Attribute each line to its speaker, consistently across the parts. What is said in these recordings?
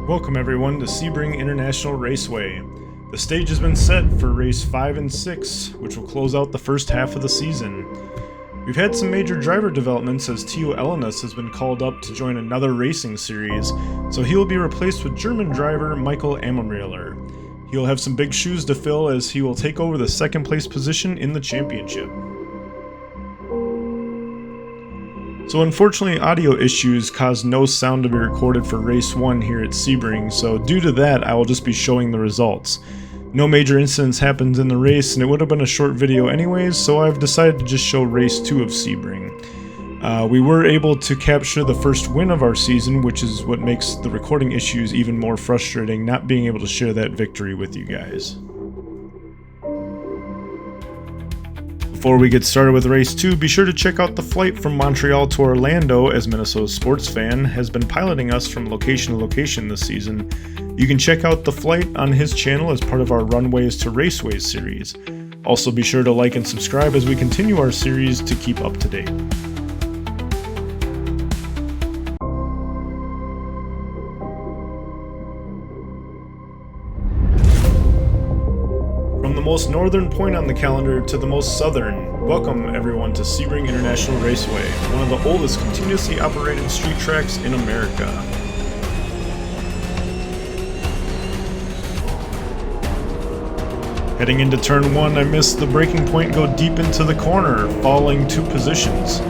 Speaker 1: Welcome everyone to SEBRING International Raceway. The stage has been set for race 5 and 6, which will close out the first half of the season. We've had some major driver developments as Theo Ellenis has been called up to join another racing series, so he will be replaced with German driver Michael Ammermehler. He'll have some big shoes to fill as he will take over the second place position in the championship. So unfortunately, audio issues caused no sound to be recorded for race 1 here at Sebring, so due to that I will just be showing the results. No major incidents happened in the race and it would have been a short video anyways, so I've decided to just show race 2 of Sebring. We were able to capture the first win of our season, which is what makes the recording issues even more frustrating, not being able to share that victory with you guys. Before we get started with race 2, be sure to check out the flight from Montreal to Orlando, as Minnesota's sports fan has been piloting us from location to location this season. You can check out the flight on his channel as part of our Runways to Raceways series. Also be sure to like and subscribe as we continue our series to keep up to date. From the most northern point on the calendar to the most southern, welcome everyone to Sebring International Raceway, one of the oldest continuously operated street tracks in America. Heading into turn 1, I missed the braking point, go deep into the corner, falling 2 positions.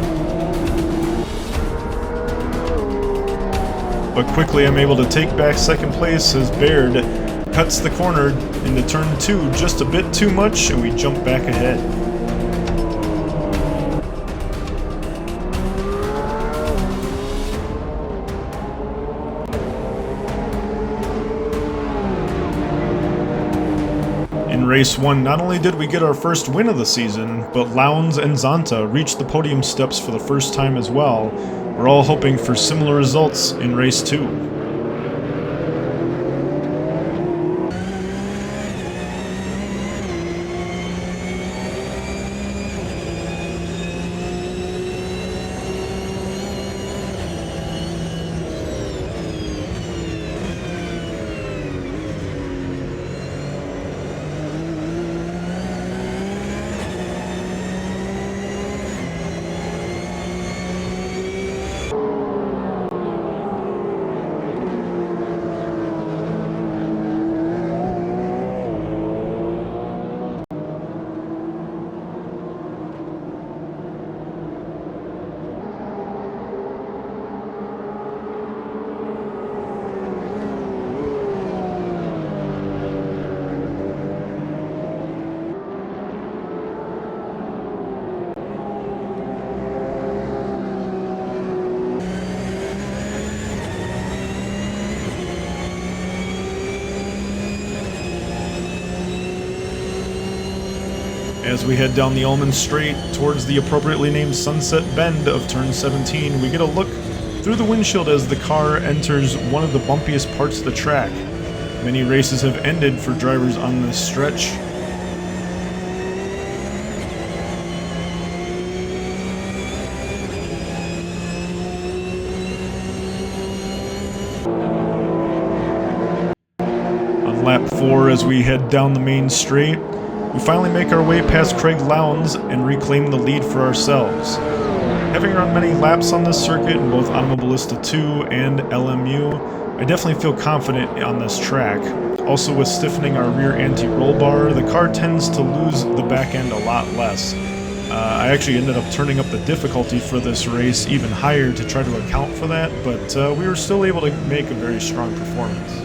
Speaker 1: But quickly I'm able to take back second place as Baird cuts the corner into turn 2 just a bit too much and we jump back ahead. In race 1, not only did we get our first win of the season, but Lowndes and Zonta reached the podium steps for the first time as well. We're all hoping for similar results in race 2. As we head down the Ullman Straight towards the appropriately named Sunset Bend of turn 17, we get a look through the windshield as the car enters one of the bumpiest parts of the track. Many races have ended for drivers on this stretch. On lap 4, as we head down the main straight, we finally make our way past Craig Lowndes and reclaim the lead for ourselves. Having run many laps on this circuit in both Automobilista 2 and LMU, I definitely feel confident on this track. Also, with stiffening our rear anti-roll bar, the car tends to lose the back end a lot less. I actually ended up turning up the difficulty for this race even higher to try to account for that, but we were still able to make a very strong performance.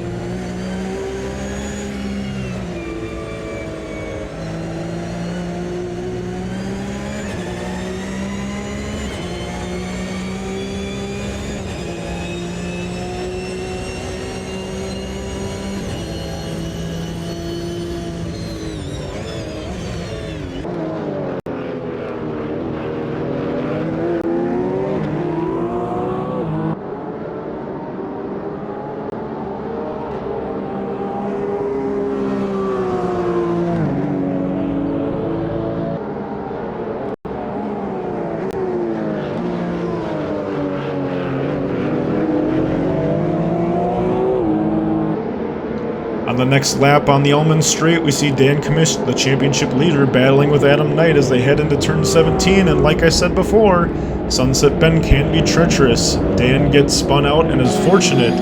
Speaker 1: the next lap on the Ullman Straight, we see Dan Commish, the championship leader, battling with Adam Knight as they head into turn 17, and like I said before, Sunset Bend can be treacherous. Dan gets spun out and is fortunate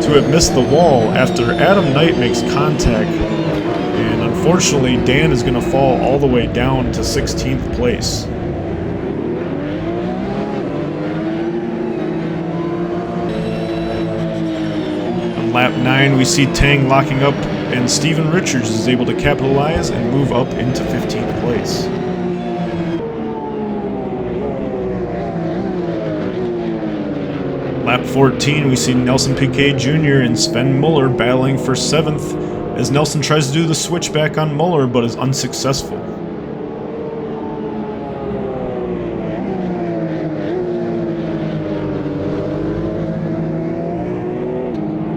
Speaker 1: to have missed the wall after Adam Knight makes contact, and unfortunately Dan is going to fall all the way down to 16th place. Lap 9, we see Tang locking up, and Steven Richards is able to capitalize and move up into 15th place. Lap 14, we see Nelson Piquet Jr. and Sven Muller battling for 7th, as Nelson tries to do the switchback on Muller but is unsuccessful.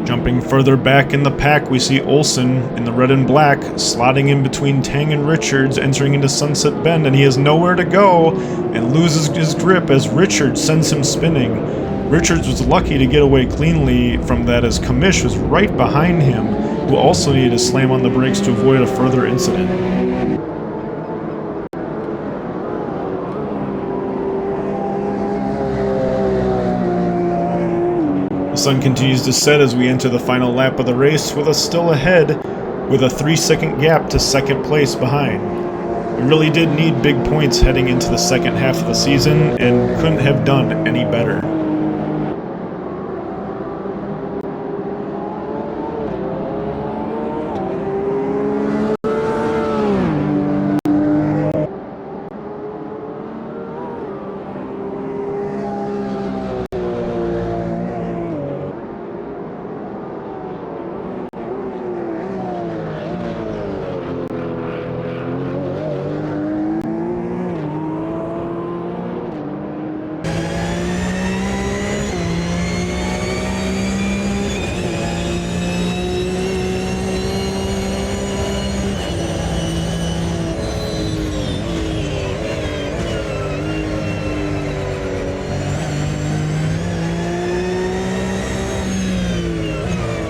Speaker 1: Jumping further back in the pack, we see Olsen in the red and black, slotting in between Tang and Richards, entering into Sunset Bend, and he has nowhere to go and loses his grip as Richards sends him spinning. Richards was lucky to get away cleanly from that as Commish was right behind him, who also needed to slam on the brakes to avoid a further incident. The sun continues to set as we enter the final lap of the race, with us still ahead with a 3-second gap to second place behind. We really did need big points heading into the second half of the season and couldn't have done any better.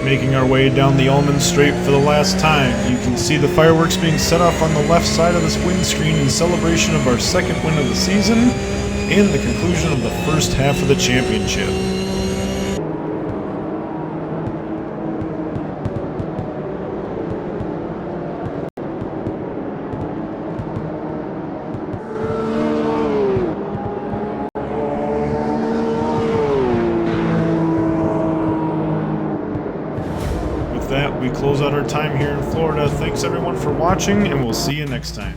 Speaker 1: Making our way down the Ullman Straight for the last time, you can see the fireworks being set off on the left side of this windscreen in celebration of our second win of the season and the conclusion of the first half of the championship. We close out our time here in Florida. Thanks everyone for watching, and we'll see you next time.